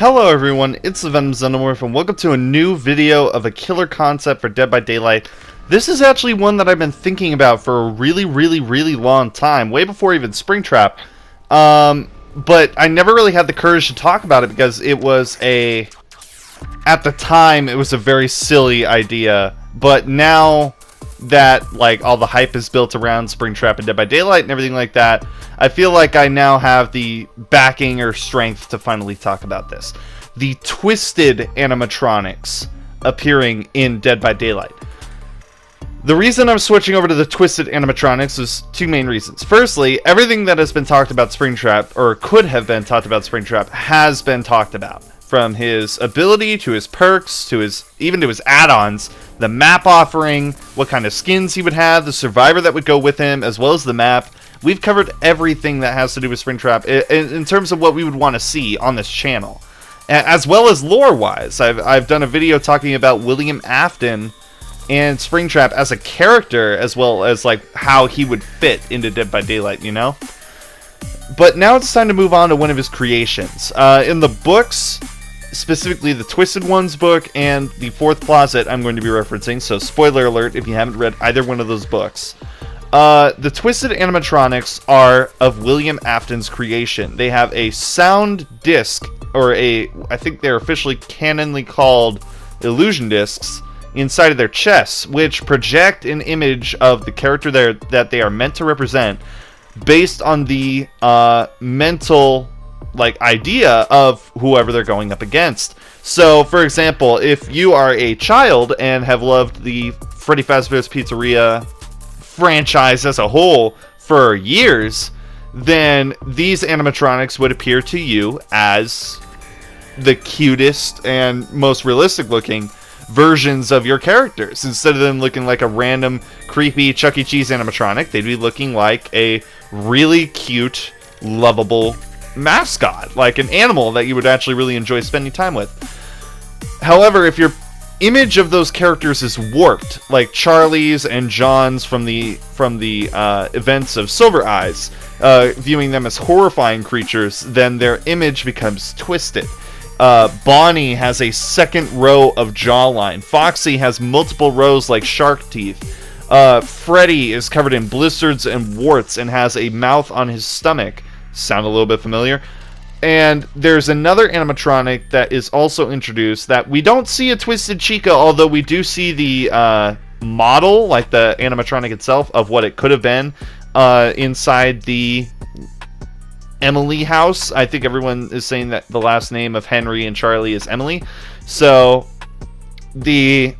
Hello everyone, it's the Venomorph and welcome to a new video of a killer concept for Dead by Daylight. This is actually one that I've been thinking about for a really long time, way before even Springtrap. But I never really had the courage to talk about it because it was at the time, it was a very silly idea. But now that like all the hype is built around Springtrap and Dead by Daylight and everything like that, I feel like I now have the backing or strength to finally talk about this. The twisted animatronics appearing in Dead by Daylight. The reason I'm switching over to the twisted animatronics is two main reasons. Firstly, everything that has been talked about Springtrap, or could have been talked about Springtrap, has been talked about. From his ability, to his perks, to his even to his add-ons, the map offering, what kind of skins he would have, the survivor that would go with him, as well as the map. We've covered everything that has to do with Springtrap in terms of what we would want to see on this channel. As well as lore-wise. I've done a video talking about William Afton and Springtrap as a character, as well as like how he would fit into Dead by Daylight, you know? But now it's time to move on to one of his creations. In the books, specifically the Twisted Ones book and the Fourth Closet I'm going to be referencing, so spoiler alert if you haven't read either one of those books. The Twisted animatronics are of William Afton's creation. They have a sound disc, or I think they're officially canonly called illusion discs, inside of their chests, which project an image of the character that they are meant to represent based on the mental idea of whoever they're going up against. So, for example, if you are a child and have loved the Freddy Fazbear's Pizzeria franchise as a whole for years, then these animatronics would appear to you as the cutest and most realistic looking versions of your characters. Instead of them looking like a random creepy Chuck E. Cheese animatronic, they'd be looking like a really cute, lovable mascot, like an animal that you would actually really enjoy spending time with. However, if your image of those characters is warped, like Charlie's and John's from the events of Silver Eyes, viewing them as horrifying creatures, then their image becomes twisted. Bonnie has a second row of jawline. Foxy has multiple rows like shark teeth. Freddy is covered in blizzards and warts and has a mouth on his stomach. Sound a little bit familiar? And there's another animatronic that is also introduced that we don't see a Twisted Chica, although we do see the model, like the animatronic itself, of what it could have been inside the Emily house. I think everyone is saying that the last name of Henry and Charlie is Emily. So the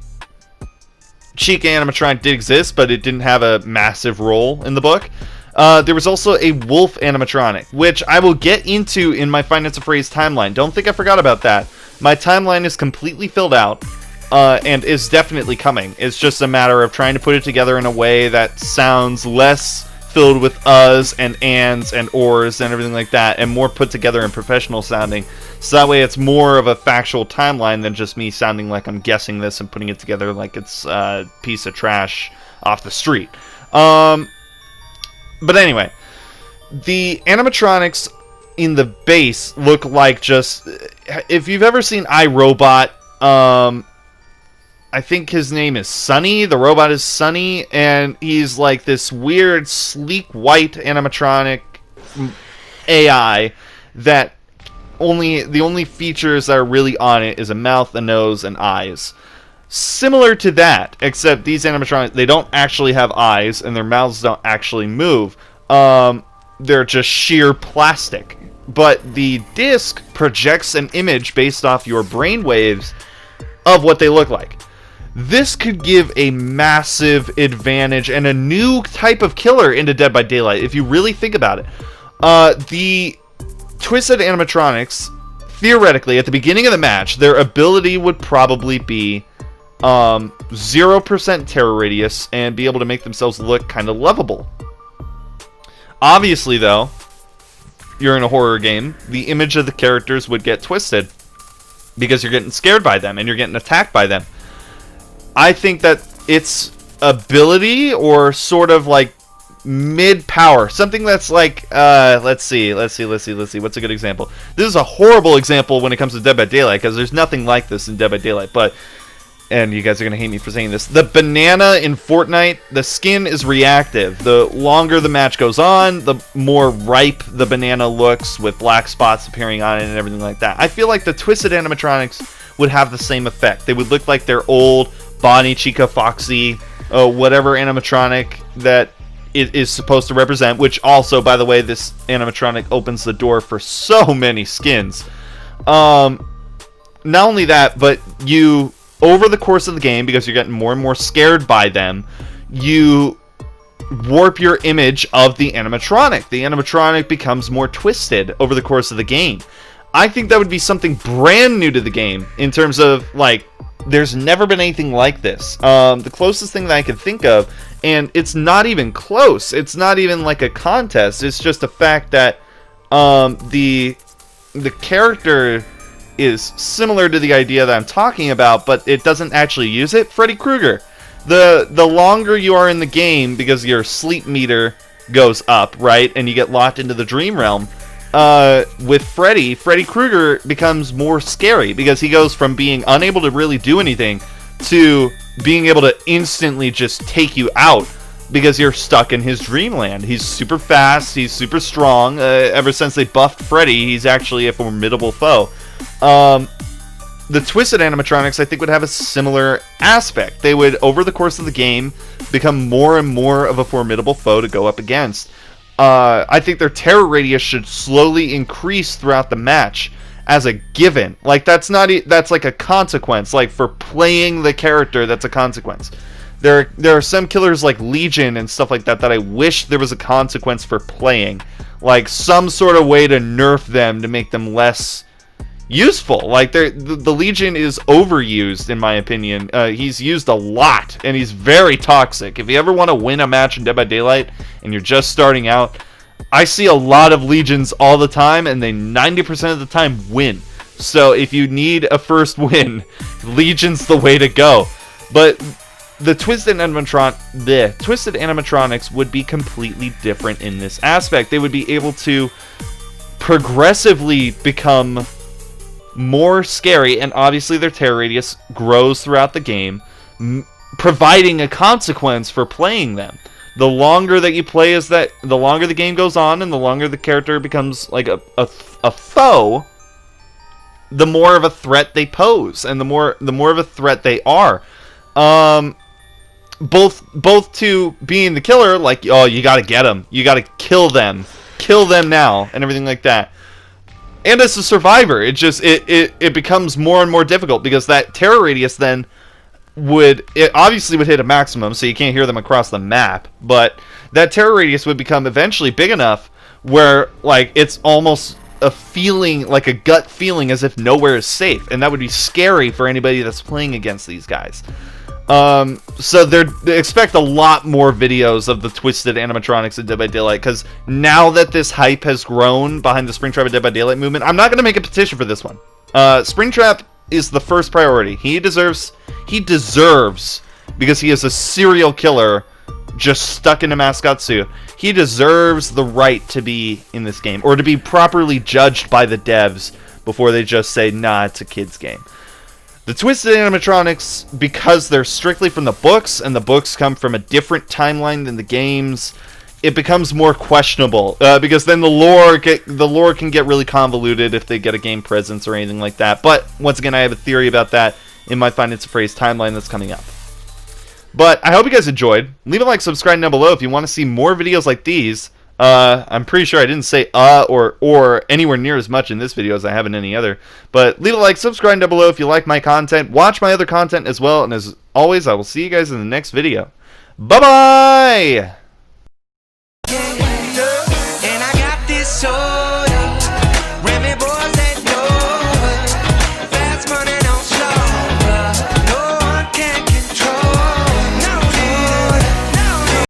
Chica animatronic did exist, but it didn't have a massive role in the book. There was also a wolf animatronic, which I will get into in my Finance a Phrase timeline. Don't think I forgot about that. My timeline is completely filled out, and is definitely coming. It's just a matter of trying to put it together in a way that sounds less filled with uhs and ands and ors and everything like that, and more put together and professional sounding. So that way it's more of a factual timeline than just me sounding like I'm guessing this and putting it together like it's a piece of trash off the street. But anyway, the animatronics in the base look like just... If you've ever seen iRobot, I think his name is Sunny. The robot is Sunny, and he's like this weird, sleek, white animatronic AI that the only features that are really on it is a mouth, a nose, and eyes. Similar to that, except these animatronics, they don't actually have eyes, and their mouths don't actually move. They're just sheer plastic. But the disc projects an image based off your brainwaves of what they look like. This could give a massive advantage and a new type of killer into Dead by Daylight, if you really think about it. The Twisted animatronics, theoretically, at the beginning of the match, their ability would probably be 0% terror radius and be able to make themselves look kind of lovable. Obviously, though, you're in a horror game, the image of the characters would get twisted because you're getting scared by them and you're getting attacked by them. I think that its ability, or sort of like mid-power, something that's like, let's see, what's a good example? This is a horrible example when it comes to Dead by Daylight, because there's nothing like this in Dead by Daylight, but, and you guys are going to hate me for saying this, the banana in Fortnite, the skin is reactive. The longer the match goes on, the more ripe the banana looks, with black spots appearing on it and everything like that. I feel like the Twisted animatronics would have the same effect. They would look like their old Bonnie, Chica, Foxy, whatever animatronic that it is supposed to represent, which also, by the way, this animatronic opens the door for so many skins. Not only that, but you, over the course of the game, because you're getting more and more scared by them, you warp your image of the animatronic. The animatronic becomes more twisted over the course of the game. I think that would be something brand new to the game, in terms of, like, there's never been anything like this. The closest thing that I can think of, and it's not even close, it's not even like a contest, it's just a fact that the character is similar to the idea that I'm talking about, but it doesn't actually use it. Freddy Krueger. The longer you are in the game, because your sleep meter goes up, right, and you get locked into the dream realm, with Freddy Krueger becomes more scary, because he goes from being unable to really do anything to being able to instantly just take you out, because you're stuck in his dreamland. He's super fast, he's super strong. Ever since they buffed Freddy, he's actually a formidable foe. The Twisted animatronics, I think, would have a similar aspect. They would, over the course of the game, become more and more of a formidable foe to go up against. I think their terror radius should slowly increase throughout the match as a given. Like, that's like a consequence. Like, for playing the character, that's a consequence. There are some killers like Legion and stuff like that I wish there was a consequence for playing. Like, some sort of way to nerf them to make them less useful. Like, the Legion is overused, in my opinion. He's used a lot, and he's very toxic. If you ever want to win a match in Dead by Daylight, and you're just starting out, I see a lot of Legions all the time, and they 90% of the time win. So if you need a first win, Legion's the way to go. But the Twisted animatronics would be completely different in this aspect. They would be able to progressively become more scary, and obviously their terror radius grows throughout the game, providing a consequence for playing them. The longer that you play the longer the game goes on, and the longer the character becomes like a foe, the more of a threat they pose, and the more of a threat they are. Both to being the killer, like, oh, you gotta get them, you gotta kill them now, and everything like that. And as a survivor, it becomes more and more difficult, because that terror radius then obviously would hit a maximum, so you can't hear them across the map, but that terror radius would become eventually big enough where, like, it's almost a feeling, like a gut feeling, as if nowhere is safe, and that would be scary for anybody that's playing against these guys. So they expect a lot more videos of the Twisted animatronics in Dead by Daylight, because now that this hype has grown behind the Springtrap and Dead by Daylight movement, I'm not going to make a petition for this one. Springtrap is the first priority. He deserves, because he is a serial killer just stuck in a mascot suit, he deserves the right to be in this game, or to be properly judged by the devs before they just say, nah, it's a kid's game. The Twisted animatronics, because they're strictly from the books, and the books come from a different timeline than the games, it becomes more questionable, because then the lore can get really convoluted if they get a game presence or anything like that. But once again, I have a theory about that in my Find It's a Phrase timeline that's coming up. But I hope you guys enjoyed. Leave a like, subscribe down below if you want to see more videos like these. I'm pretty sure I didn't say or anywhere near as much in this video as I have in any other. But leave a like, subscribe down below if you like my content. Watch my other content as well. And as always, I will see you guys in the next video. Bye-bye!